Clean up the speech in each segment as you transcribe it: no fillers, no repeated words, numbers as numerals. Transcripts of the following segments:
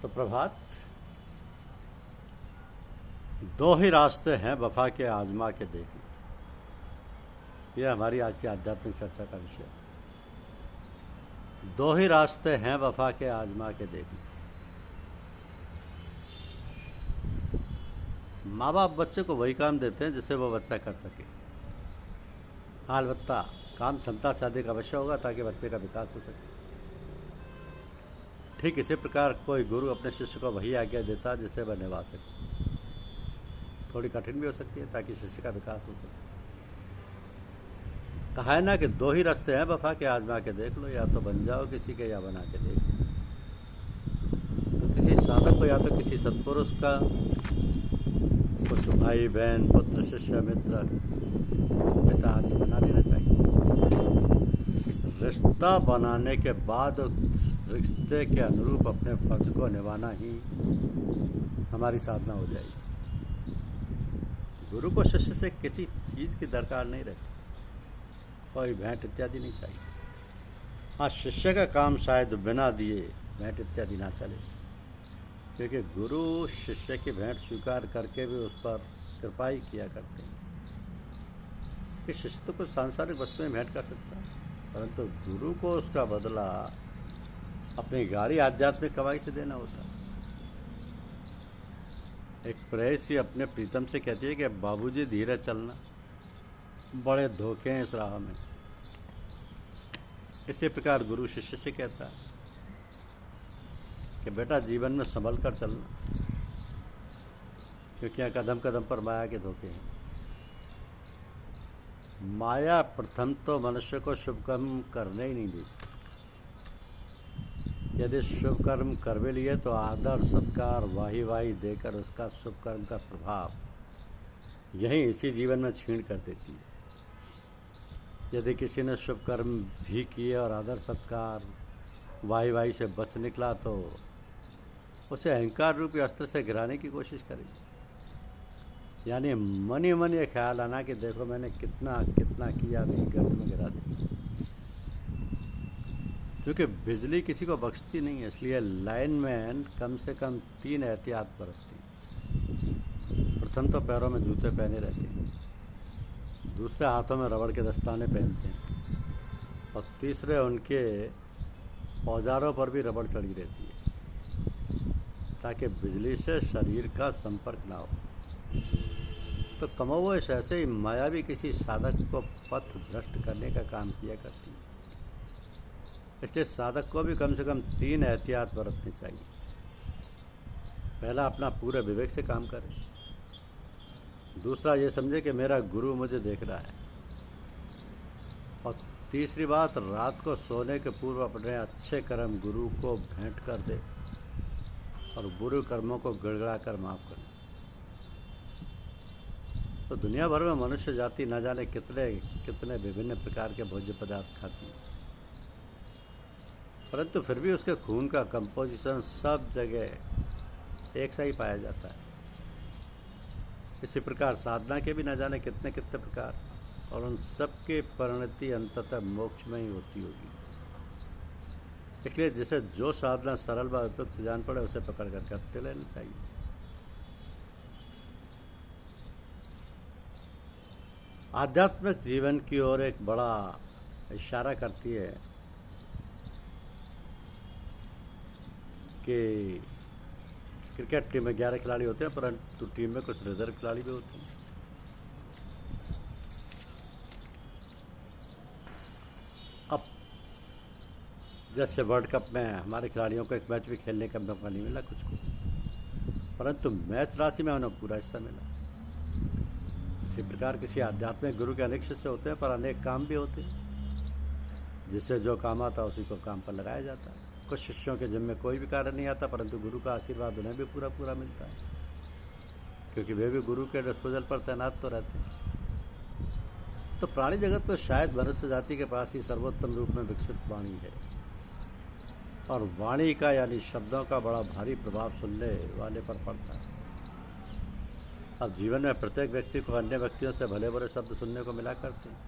सुप्रभात। दो ही रास्ते हैं वफा के आजमा के देखने, यह हमारी आज की आध्यात्मिक चर्चा का विषय है। दो ही रास्ते हैं वफा के आजमा के देखने। माँ बाप बच्चे को वही काम देते हैं जिसे वो बच्चा कर सके। अलबत्ता काम क्षमता से अधिक अवश्य होगा ताकि बच्चे का विकास हो सके। ठीक इसी प्रकार कोई गुरु अपने शिष्य को वही आज्ञा देता है जिसे वह निभा सके। थोड़ी कठिन भी हो सकती है ताकि शिष्य का विकास हो सके। कहा है ना कि दो ही रास्ते हैं वफा के आजमा के देख लो, या तो बन जाओ किसी के या बना के देख लो। तो किसी साधक को या तो किसी सत्पुरुष का, कुछ भाई बहन पुत्र शिष्य मित्र पिता आदि बना लेना चाहिए। रिश्ता बनाने के बाद रिश्ते के अनुरूप अपने फर्ज को निभाना ही हमारी साधना हो जाएगी। गुरु को शिष्य से किसी चीज़ की दरकार नहीं रहती, कोई भेंट इत्यादि नहीं चाहिए। हाँ, शिष्य का काम शायद बिना दिए भेंट इत्यादि ना चले, क्योंकि गुरु शिष्य की भेंट स्वीकार करके भी उस पर कृपा ही किया करते हैं। कि शिष्य तो कुछ सांसारिक वस्तुएं भेंट कर सकता है, परंतु गुरु को उसका बदला अपनी गाढ़ी आध्यात्मिक कमाई से देना होता है। एक प्रेयसी अपने प्रीतम से कहती है कि बाबूजी धीरे चलना, बड़े धोखे हैं इस राह में। इसी प्रकार गुरु शिष्य से कहता है कि बेटा जीवन में संभल कर चलना, क्योंकि यहाँ कदम कदम पर माया के धोखे हैं। माया प्रथम तो मनुष्य को शुभ कर्म करने ही नहीं देती। यदि शुभ कर्म कर भी लिए तो आदर सत्कार वाही वाही देकर उसका शुभ कर्म का प्रभाव यहीं इसी जीवन में छीण कर देती है। यदि किसी ने शुभ कर्म भी किए और आदर सत्कार वाही वाही से बच निकला तो उसे अहंकार रूपी अस्त्र से गिराने की कोशिश करेगी। यानी मन ही मन ये ख्याल आना कि देखो मैंने कितना कितना किया, अभी गर्त में गिरा दी। क्योंकि बिजली किसी को बख्शती नहीं है, इसलिए लाइनमैन कम से कम 3 एहतियात बरतती। प्रथम तो पैरों में जूते पहने रहते हैं, दूसरे हाथों में रबड़ के दस्ताने पहनते हैं, और तीसरे उनके औजारों पर भी रबड़ चढ़ी रहती है ताकि बिजली से शरीर का संपर्क ना हो। तो कमोवेश ऐसे ही माया भी किसी साधक को पथ भ्रष्ट करने का काम किया करती है। इसलिए साधक को भी कम से कम 3 एहतियात बरतनी चाहिए। पहला, अपना पूरे विवेक से काम करे। दूसरा, ये समझे कि मेरा गुरु मुझे देख रहा है। और तीसरी बात, रात को सोने के पूर्व अपने अच्छे कर्म गुरु को भेंट कर दे और बुरे कर्मों को गिड़गिड़ा कर माफ कर। तो दुनिया भर में मनुष्य जाति न जाने कितने कितने विभिन्न प्रकार के भोज्य पदार्थ खाती है, परंतु फिर भी उसके खून का कंपोजिशन सब जगह एक सा ही पाया जाता है। इसी प्रकार साधना के भी न जाने कितने कितने प्रकार, और उन सब की परिणति अंततः मोक्ष में ही होती होगी। इसलिए जिसे जो साधना सरल व उपयुक्त जान पड़े उसे पकड़ कर करते लेना चाहिए। आध्यात्मिक जीवन की ओर एक बड़ा इशारा करती है कि क्रिकेट टीम में 11 खिलाड़ी होते हैं, परंतु टीम में कुछ रिजर्व खिलाड़ी भी होते हैं। अब जैसे वर्ल्ड कप में हमारे खिलाड़ियों को एक मैच भी खेलने का मौका नहीं मिला कुछ को, परंतु मैच राशि में उन्हें पूरा हिस्सा मिला। इसी प्रकार किसी आध्यात्मिक गुरु के अनेक शिष्य होते हैं, पर अनेक काम भी होते हैं। जिससे जो काम आता है उसी को काम पर लगाया जाता है। कुछ शिष्यों के जिम्मे कोई भी कार्य नहीं आता, परंतु गुरु का आशीर्वाद उन्हें भी पूरा पूरा मिलता है, क्योंकि वे भी गुरु के डिस्पोजल पर तैनात तो रहते हैं। तो प्राणी जगत में शायद मनुष्य जाति के पास ही सर्वोत्तम रूप में विकसित वाणी है, और वाणी का यानी शब्दों का बड़ा भारी प्रभाव सुनने वाले पर पड़ता है। अब जीवन में प्रत्येक व्यक्ति को अन्य व्यक्तियों से भले बुरे शब्द सुनने को मिला करते हैं।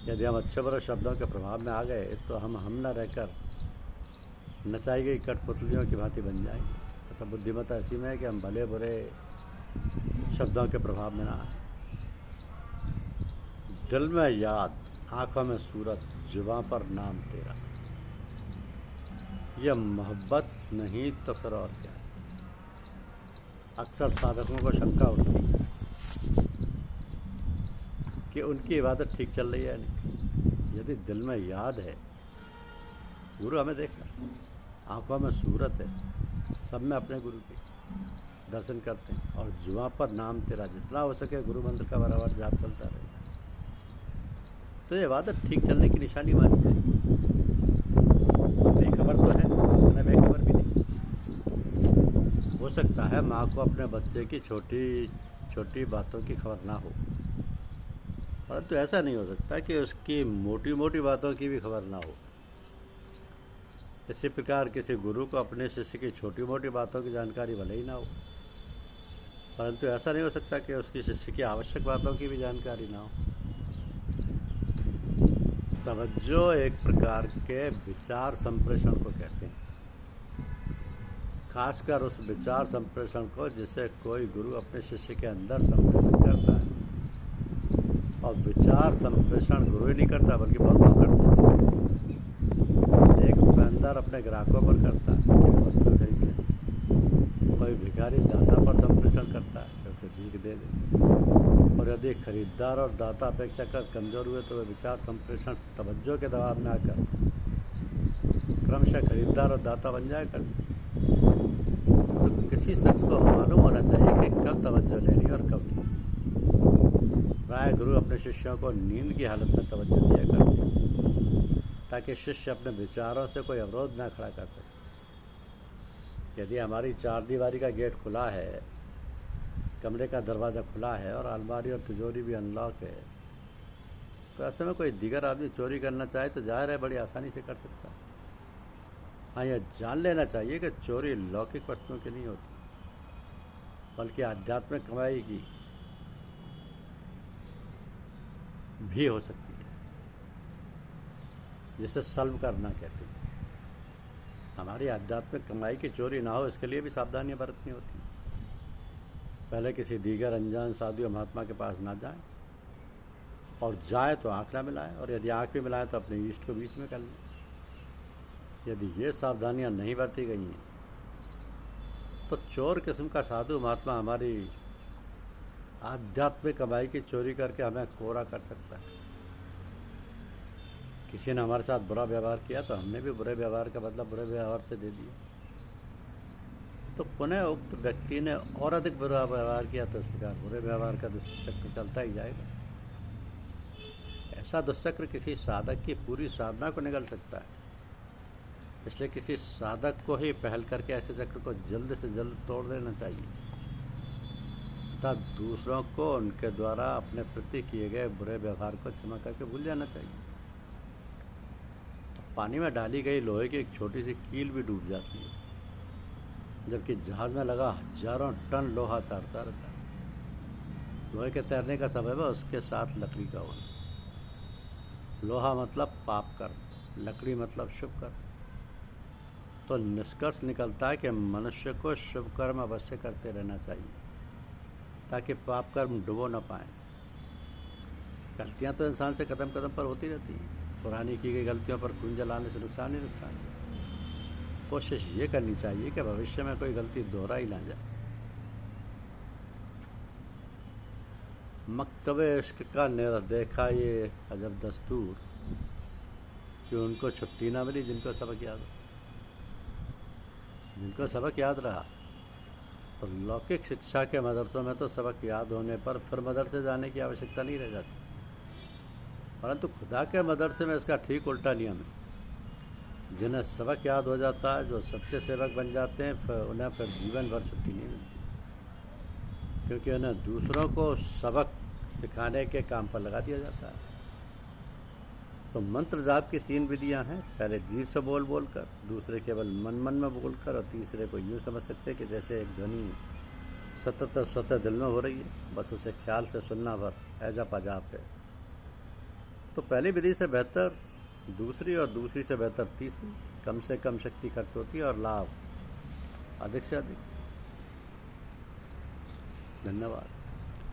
यदि हम अच्छे बुरे शब्दों के प्रभाव में आ गए तो हम न रहकर नचाई गई कठपुतलियों की भांति बन जाएंगे। तथा बुद्धिमत्ता ऐसी में है कि हम भले बुरे शब्दों के प्रभाव में ना आए। दिल में याद, आंखों में सूरत, जुबां पर नाम तेरा, यह मोहब्बत नहीं तो फिर और क्या है। अक्सर साधकों को शंका उठती है कि उनकी इबादत ठीक चल रही है नहीं। यदि दिल में याद है, गुरु हमें देख रहा है, आंखों में सूरत है, सब में अपने गुरु के दर्शन करते हैं, और जुबां पर नाम तेरा, जितना हो सके गुरु मंत्र का बराबर जाप चलता रहे, तो ये इबादत ठीक चलने की निशानी मानी जाएगी। बेखबर तो है, उन्हें बेखबर भी नहीं हो सकता है। माँ को अपने बच्चे की छोटी छोटी बातों की खबर ना हो, परंतु ऐसा नहीं हो सकता कि उसकी मोटी मोटी बातों की भी खबर ना हो। इसी प्रकार किसी गुरु को अपने शिष्य की छोटी मोटी बातों की जानकारी भले ही ना हो, परंतु ऐसा नहीं हो सकता कि उसकी शिष्य की आवश्यक बातों की भी जानकारी ना हो। तवज्जो एक प्रकार के विचार संप्रेषण को कहते हैं, खासकर उस विचार संप्रेषण को जिसे कोई गुरु अपने शिष्य के अंदर संप्रेषण करता है। और विचार संप्रेषण गुरु ही नहीं करता, बल्कि बहुत लोग करते हैं। एक दुकानदार अपने ग्राहकों पर करता है कि वस्तु खरीद ले, कोई भिखारी दाता पर संप्रेषण करता है कि उसे भीख दे दे, और यदि खरीदार और दाता अपेक्षाकृत कमजोर हुए तो वे विचार संप्रेषण तवज्जो के दबाव में आकर क्रमशः खरीदार और दाता बन जाया करते। तो किसी शख्स को मालूम होना चाहिए कि कब तवज्जो लेनी और कब नहीं। प्राय गुरु अपने शिष्यों को नींद की हालत में तवज्जो दिया करते हैं, ताकि शिष्य अपने विचारों से कोई अवरोध न खड़ा कर सके। यदि हमारी चारदीवारी का गेट खुला है, कमरे का दरवाज़ा खुला है और अलमारी और तिजोरी भी अनलॉक है, तो ऐसे में कोई दीगर आदमी चोरी करना चाहे तो जाहिर है बड़ी आसानी से कर सकता है। हाँ, यह जान लेना चाहिए कि चोरी लौकिक वस्तुओं की नहीं होती, बल्कि आध्यात्मिक कमाई की भी हो सकती है, जिसे सल्व करना कहते हैं। हमारी आध्यात्मिक कमाई की चोरी ना हो, इसके लिए भी सावधानियां बरतनी होती हैं। पहले किसी दीगर अनजान साधु या महात्मा के पास ना जाएं, और जाए तो आँख ना मिलाएं, और यदि आँख भी मिलाएं तो अपने इष्ट को बीच में कर लें। यदि ये सावधानियां नहीं बरती गई हैं तो चोर किस्म का साधु महात्मा हमारी आध्यात्मिक कमाई की चोरी करके हमें कोरा कर सकता है। किसी ने हमारे साथ बुरा व्यवहार किया तो हमने भी बुरे व्यवहार का बदला बुरे व्यवहार से दे दिया, तो पुनः उक्त व्यक्ति ने और अधिक बुरा व्यवहार किया तो इस प्रकार बुरे व्यवहार का दुष्चक्र चलता ही जाएगा। ऐसा दुष्चक्र किसी साधक की पूरी साधना को निगल सकता है। इसलिए किसी साधक को ही पहल करके ऐसे चक्र को जल्द से जल्द तोड़ देना चाहिए, तथा दूसरों को उनके द्वारा अपने प्रति किए गए बुरे व्यवहार को क्षमा करके भूल जाना चाहिए। पानी में डाली गई लोहे की एक छोटी सी कील भी डूब जाती है, जबकि जहाज में लगा हजारों टन लोहा तैरता रहता है। लोहे के तैरने का सबब है उसके साथ लकड़ी का होना। लोहा मतलब पाप कर्म, लकड़ी मतलब शुभ कर्म। तो निष्कर्ष निकलता है कि मनुष्य को शुभ कर्म अवश्य करते रहना चाहिए, ताकि पाप कर्म डुबो न पाए। गलतियां तो इंसान से कदम कदम पर होती रहती हैं। पुरानी की गई गलतियों पर खून जलाने से नुकसान ही नुकसान है। कोशिश ये करनी चाहिए कि भविष्य में कोई गलती दोहराई ना जाए। मकतबे इश्क का देखा ये अजब दस्तूर कि उनको छुट्टी ना मिली जिनको सबक याद रहा। तो लौकिक शिक्षा के मदरसों में तो सबक याद होने पर फिर मदरसे जाने की आवश्यकता नहीं रह जाती, परंतु खुदा के मदरसे में इसका ठीक उल्टा नियम है। जिन्हें सबक याद हो जाता है, जो सच्चे सेवक बन जाते हैं, उन्हें फिर जीवन भर छुट्टी नहीं मिलती, क्योंकि उन्हें दूसरों को सबक सिखाने के काम पर लगा दिया जाता है। तो मंत्र जाप की 3 विधियां हैं। पहले जीभ से बोल बोल कर, दूसरे केवल मन मन में बोल कर, और तीसरे को यूँ समझ सकते कि जैसे एक ध्वनि सतत स्वतः दिल में हो रही है, बस उसे ख्याल से सुनना भर ऐजा पाजाप है। तो पहली विधि से बेहतर दूसरी और दूसरी से बेहतर तीसरी। कम से कम शक्ति खर्च होती है और लाभ अधिक से अधिक। धन्यवाद।